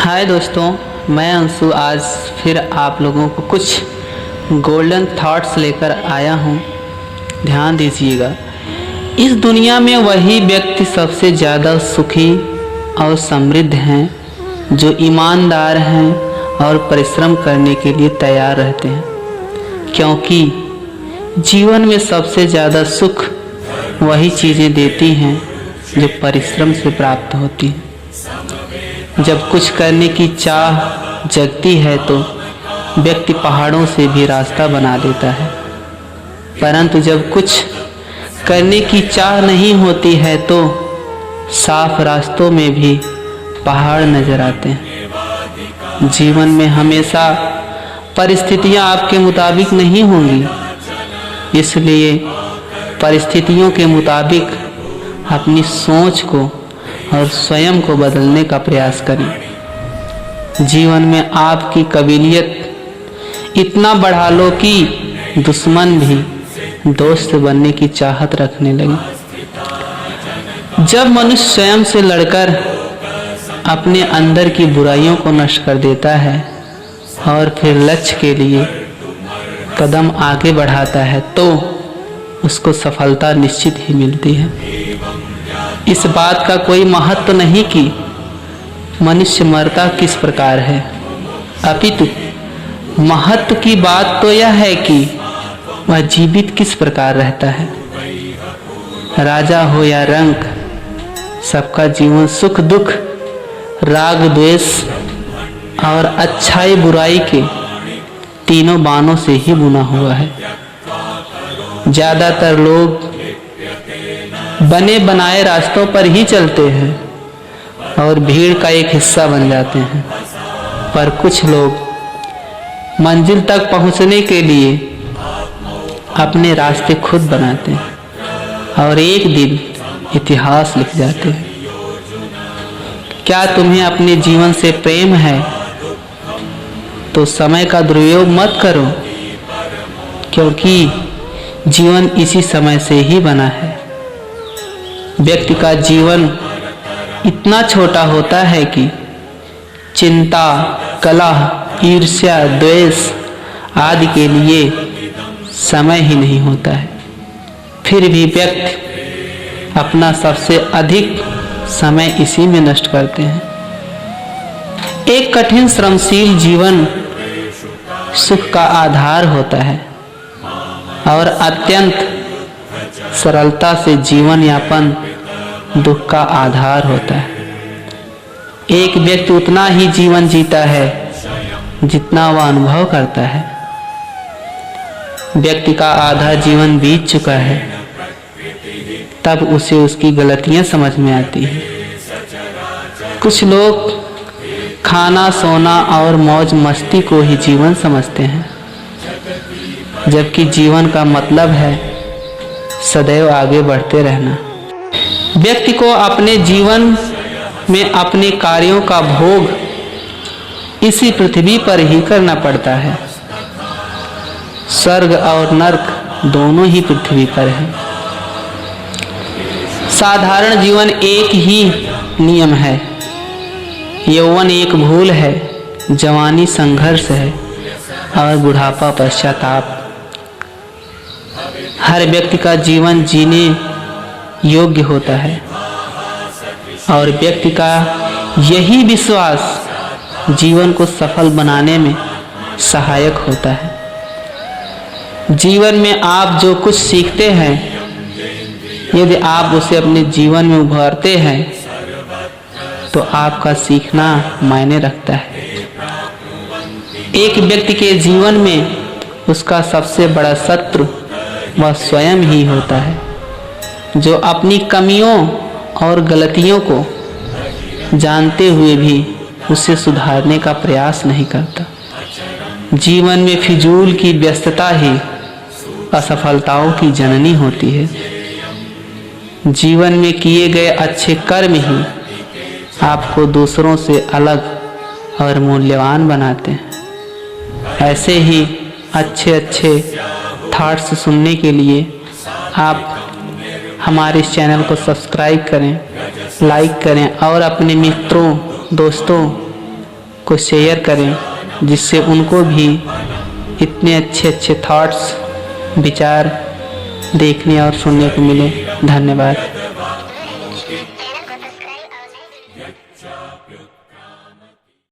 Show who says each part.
Speaker 1: हाय दोस्तों, मैं अंशु आज फिर आप लोगों को कुछ गोल्डन थॉट्स लेकर आया हूँ। ध्यान दीजिएगा। इस दुनिया में वही व्यक्ति सबसे ज़्यादा सुखी और समृद्ध हैं जो ईमानदार हैं और परिश्रम करने के लिए तैयार रहते हैं, क्योंकि जीवन में सबसे ज़्यादा सुख वही चीज़ें देती हैं जो परिश्रम से प्राप्त होती हैं। जब कुछ करने की चाह जगती है तो व्यक्ति पहाड़ों से भी रास्ता बना देता है, परंतु जब कुछ करने की चाह नहीं होती है तो साफ रास्तों में भी पहाड़ नजर आते हैं। जीवन में हमेशा परिस्थितियां आपके मुताबिक नहीं होंगी, इसलिए परिस्थितियों के मुताबिक अपनी सोच को और स्वयं को बदलने का प्रयास करें। जीवन में आपकी काबिलियत इतना बढ़ा लो कि दुश्मन भी दोस्त बनने की चाहत रखने लगे। जब मनुष्य स्वयं से लड़कर अपने अंदर की बुराइयों को नष्ट कर देता है और फिर लक्ष्य के लिए कदम आगे बढ़ाता है तो उसको सफलता निश्चित ही मिलती है। इस बात का कोई महत्व नहीं कि मनुष्य मरता किस प्रकार है, अपितु महत्व की बात तो यह है कि वह जीवित किस प्रकार रहता है। राजा हो या रंक, सबका जीवन सुख दुख, राग द्वेष और अच्छाई बुराई के तीनों बानों से ही बुना हुआ है। ज़्यादातर लोग बने बनाए रास्तों पर ही चलते हैं और भीड़ का एक हिस्सा बन जाते हैं, पर कुछ लोग मंजिल तक पहुंचने के लिए अपने रास्ते खुद बनाते हैं और एक दिन इतिहास लिख जाते हैं। क्या तुम्हें अपने जीवन से प्रेम है तो समय का दुरुपयोग मत करो, क्योंकि जीवन इसी समय से ही बना है। व्यक्ति का जीवन इतना छोटा होता है कि चिंता, कलह, ईर्ष्या, द्वेष आदि के लिए समय ही नहीं होता है। फिर भी व्यक्ति अपना सबसे अधिक समय इसी में नष्ट करते हैं। एक कठिन श्रमशील जीवन सुख का आधार होता है और अत्यंत सरलता से जीवन यापन दुख का आधार होता है। एक व्यक्ति उतना ही जीवन जीता है जितना वह अनुभव करता है। व्यक्ति का आधा जीवन बीत चुका है, तब उसे उसकी गलतियां समझ में आती हैं। कुछ लोग खाना, सोना और मौज मस्ती को ही जीवन समझते हैं, जबकि जीवन का मतलब है सदैव आगे बढ़ते रहना। व्यक्ति को अपने जीवन में अपने कार्यों का भोग इसी पृथ्वी पर ही करना पड़ता है। स्वर्ग और नरक दोनों ही पृथ्वी पर है। साधारण जीवन एक ही नियम है। यौवन एक भूल है, जवानी संघर्ष है और बुढ़ापा पश्चाताप। हर व्यक्ति का जीवन जीने योग्य होता है और व्यक्ति का यही विश्वास जीवन को सफल बनाने में सहायक होता है। जीवन में आप जो कुछ सीखते हैं, यदि आप उसे अपने जीवन में उभारते हैं तो आपका सीखना मायने रखता है। एक व्यक्ति के जीवन में उसका सबसे बड़ा शत्रु वह स्वयं ही होता है, जो अपनी कमियों और गलतियों को जानते हुए भी उसे सुधारने का प्रयास नहीं करता। जीवन में फिजूल की व्यस्तता ही असफलताओं की जननी होती है। जीवन में किए गए अच्छे कर्म ही आपको दूसरों से अलग और मूल्यवान बनाते हैं। ऐसे ही अच्छे थॉट्स सुनने के लिए आप हमारे इस चैनल को सब्सक्राइब करें, लाइक करें और अपने मित्रों, दोस्तों को शेयर करें, जिससे उनको भी इतने अच्छे अच्छे थॉट्स, विचार देखने और सुनने को मिले। धन्यवाद।